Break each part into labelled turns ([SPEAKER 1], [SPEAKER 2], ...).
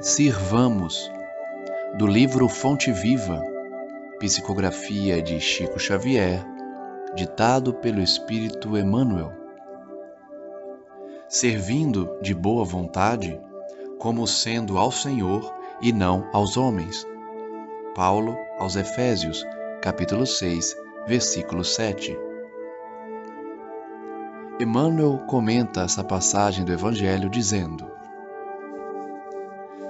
[SPEAKER 1] Sirvamos, do livro Fonte Viva, psicografia de Chico Xavier, ditado pelo Espírito Emmanuel. Servindo de boa vontade, como sendo ao Senhor e não aos homens. Paulo aos Efésios, capítulo 6, versículo 7. Emmanuel comenta essa passagem do Evangelho dizendo: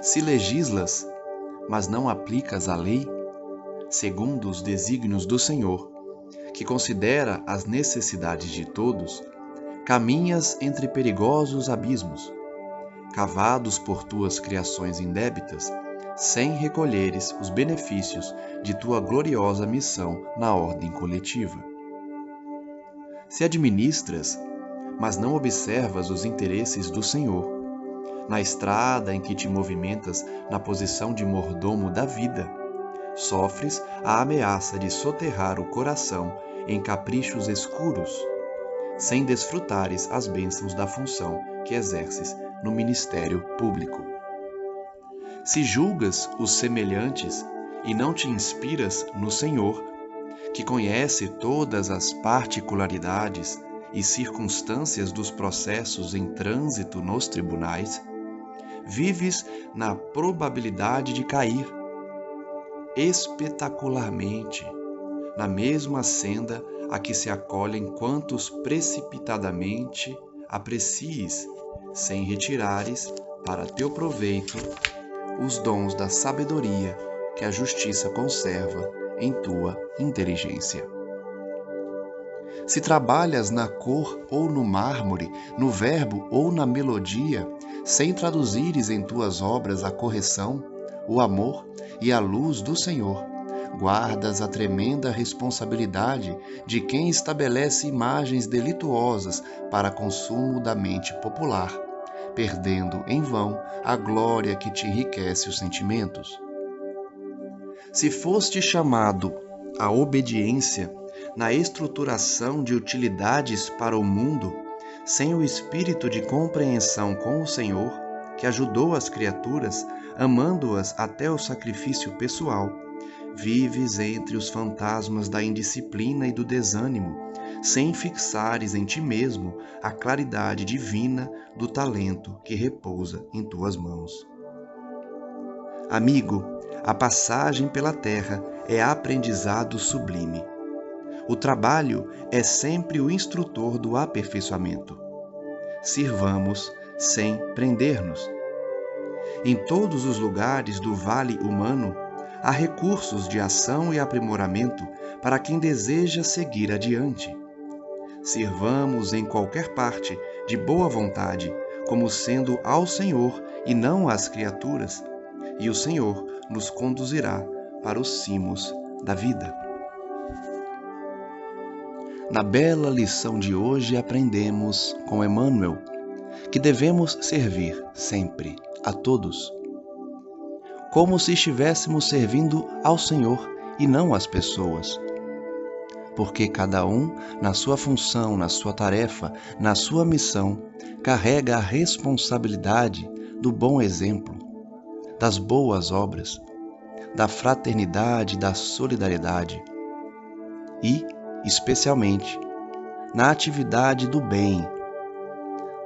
[SPEAKER 1] se legislas, mas não aplicas a lei, segundo os desígnios do Senhor, que considera as necessidades de todos, caminhas entre perigosos abismos, cavados por tuas criações indébitas, sem recolheres os benefícios de tua gloriosa missão na ordem coletiva. Se administras, mas não observas os interesses do Senhor, na estrada em que te movimentas na posição de mordomo da vida, sofres a ameaça de soterrar o coração em caprichos escuros, sem desfrutares as bênçãos da função que exerces no ministério público. Se julgas os semelhantes e não te inspiras no Senhor, que conhece todas as particularidades e circunstâncias dos processos em trânsito nos tribunais, vives na probabilidade de cair espetacularmente na mesma senda a que se acolhem quantos precipitadamente aprecies, sem retirares para teu proveito os dons da sabedoria que a justiça conserva em tua inteligência. Se trabalhas na cor ou no mármore, no verbo ou na melodia, sem traduzires em tuas obras a correção, o amor e a luz do Senhor, guardas a tremenda responsabilidade de quem estabelece imagens delituosas para consumo da mente popular, perdendo em vão a glória que te enriquece os sentimentos. Se foste chamado à obediência na estruturação de utilidades para o mundo, sem o espírito de compreensão com o Senhor, que ajudou as criaturas, amando-as até o sacrifício pessoal, vives entre os fantasmas da indisciplina e do desânimo, sem fixares em ti mesmo a claridade divina do talento que repousa em tuas mãos. Amigo, a passagem pela terra é aprendizado sublime. O trabalho é sempre o instrutor do aperfeiçoamento. Sirvamos sem prender-nos. Em todos os lugares do vale humano, há recursos de ação e aprimoramento para quem deseja seguir adiante. Sirvamos em qualquer parte, de boa vontade, como sendo ao Senhor e não às criaturas, e o Senhor nos conduzirá para os cimos da vida. Na bela lição de hoje aprendemos com Emmanuel que devemos servir sempre a todos, como se estivéssemos servindo ao Senhor e não às pessoas, porque cada um, na sua função, na sua tarefa, na sua missão, carrega a responsabilidade do bom exemplo, das boas obras, da fraternidade, da solidariedade e, especialmente, na atividade do bem,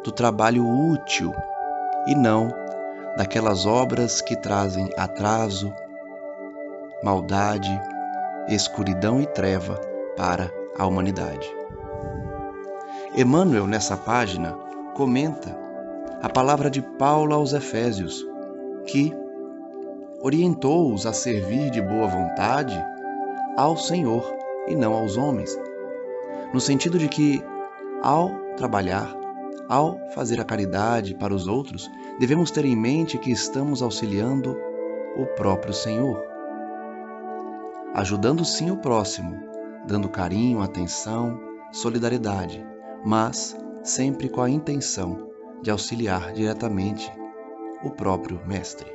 [SPEAKER 1] do trabalho útil e não daquelas obras que trazem atraso, maldade, escuridão e treva para a humanidade. Emmanuel, nessa página, comenta a palavra de Paulo aos Efésios, que orientou-os a servir de boa vontade ao Senhor e não aos homens, no sentido de que, ao trabalhar, ao fazer a caridade para os outros, devemos ter em mente que estamos auxiliando o próprio Senhor, ajudando sim o próximo, dando carinho, atenção, solidariedade, mas sempre com a intenção de auxiliar diretamente o próprio Mestre.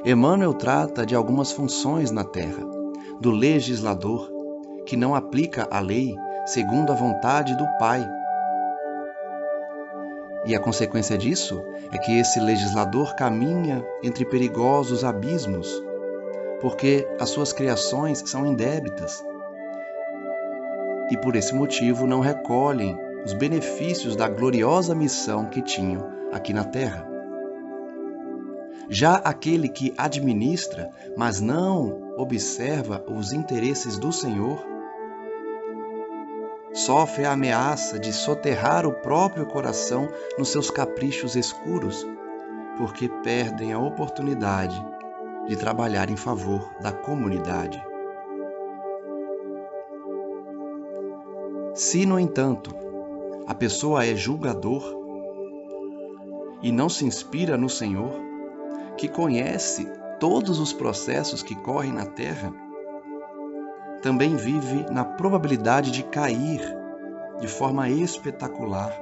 [SPEAKER 1] Emmanuel trata de algumas funções na terra, do legislador, que não aplica a lei segundo a vontade do Pai, E a consequência disso é que esse legislador caminha entre perigosos abismos, porque as suas criações são indébitas e por esse motivo não recolhem os benefícios da gloriosa missão que tinham aqui na terra. Já aquele que administra, mas não observa os interesses do Senhor, sofre a ameaça de soterrar o próprio coração nos seus caprichos escuros, porque perdem a oportunidade de trabalhar em favor da comunidade. Se, no entanto, a pessoa é julgador e não se inspira no Senhor, que conhece todos os processos que correm na terra, também vive na probabilidade de cair de forma espetacular,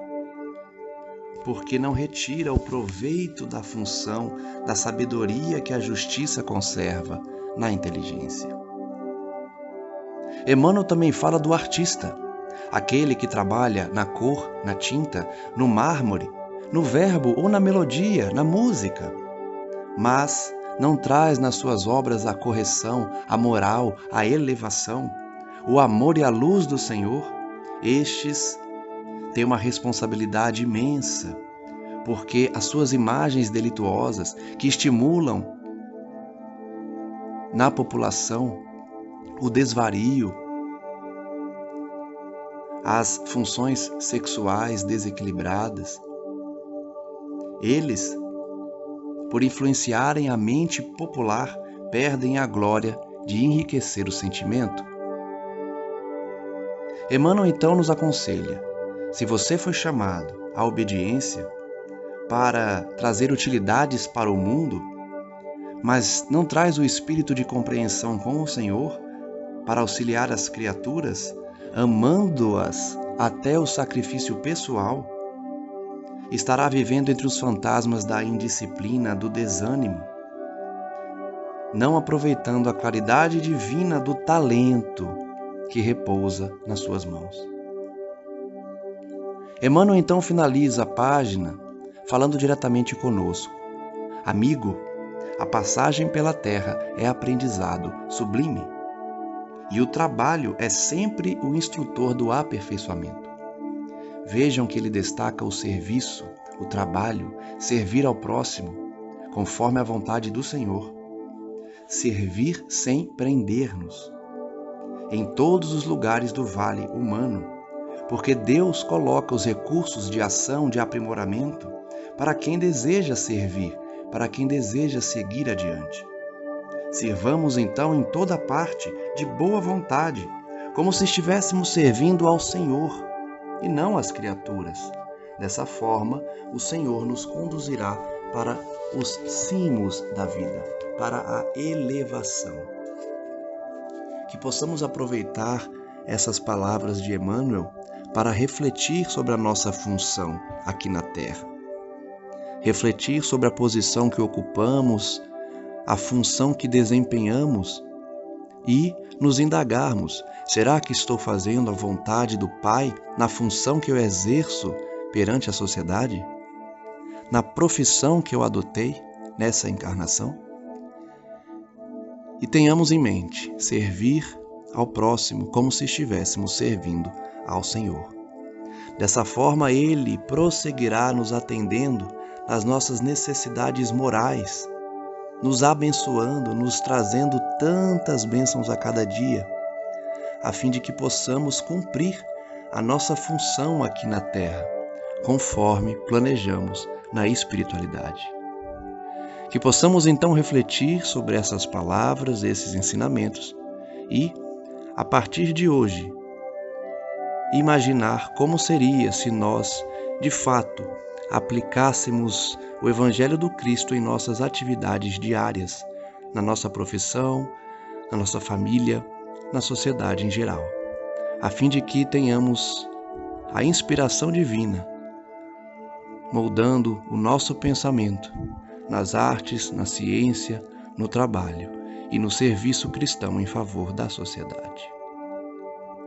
[SPEAKER 1] porque não retira o proveito da função, da sabedoria que a justiça conserva na inteligência. Emmanuel também fala do artista, aquele que trabalha na cor, na tinta, no mármore, no verbo ou na melodia, na música, mas não traz nas suas obras a correção, a moral, a elevação, o amor e a luz do Senhor. Estes têm uma responsabilidade imensa, porque as suas imagens delituosas que estimulam na população o desvario, as funções sexuais desequilibradas, eles, por influenciarem a mente popular, perdem a glória de enriquecer o sentimento. Emmanuel então nos aconselha: se você foi chamado à obediência para trazer utilidades para o mundo, mas não traz o espírito de compreensão com o Senhor para auxiliar as criaturas, amando-as até o sacrifício pessoal, estará vivendo entre os fantasmas da indisciplina, do desânimo, não aproveitando a claridade divina do talento que repousa nas suas mãos. Emmanuel então finaliza a página falando diretamente conosco. Amigo, a passagem pela terra é aprendizado sublime, e o trabalho é sempre o instrutor do aperfeiçoamento. Vejam que ele destaca o serviço, o trabalho, servir ao próximo, conforme a vontade do Senhor. Servir sem prender-nos, em todos os lugares do vale humano, porque Deus coloca os recursos de ação, de aprimoramento, para quem deseja servir, para quem deseja seguir adiante. Sirvamos então em toda parte, de boa vontade, como se estivéssemos servindo ao Senhor e não às criaturas. Dessa forma, o Senhor nos conduzirá para os cimos da vida, para a elevação. Que possamos aproveitar essas palavras de Emmanuel para refletir sobre a nossa função aqui na Terra. Refletir sobre a posição que ocupamos, a função que desempenhamos e nos indagarmos: será que estou fazendo a vontade do Pai na função que eu exerço perante a sociedade? Na profissão que eu adotei nessa encarnação? E tenhamos em mente servir ao próximo como se estivéssemos servindo ao Senhor. Dessa forma, Ele prosseguirá nos atendendo nas nossas necessidades morais, nos abençoando, nos trazendo tantas bênçãos a cada dia, a fim de que possamos cumprir a nossa função aqui na Terra, conforme planejamos na espiritualidade. Que possamos então refletir sobre essas palavras, esses ensinamentos e, a partir de hoje, imaginar como seria se nós, de fato, aplicássemos o Evangelho do Cristo em nossas atividades diárias, na nossa profissão, na nossa família, na sociedade em geral, a fim de que tenhamos a inspiração divina, moldando o nosso pensamento nas artes, na ciência, no trabalho e no serviço cristão em favor da sociedade.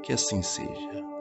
[SPEAKER 1] Que assim seja.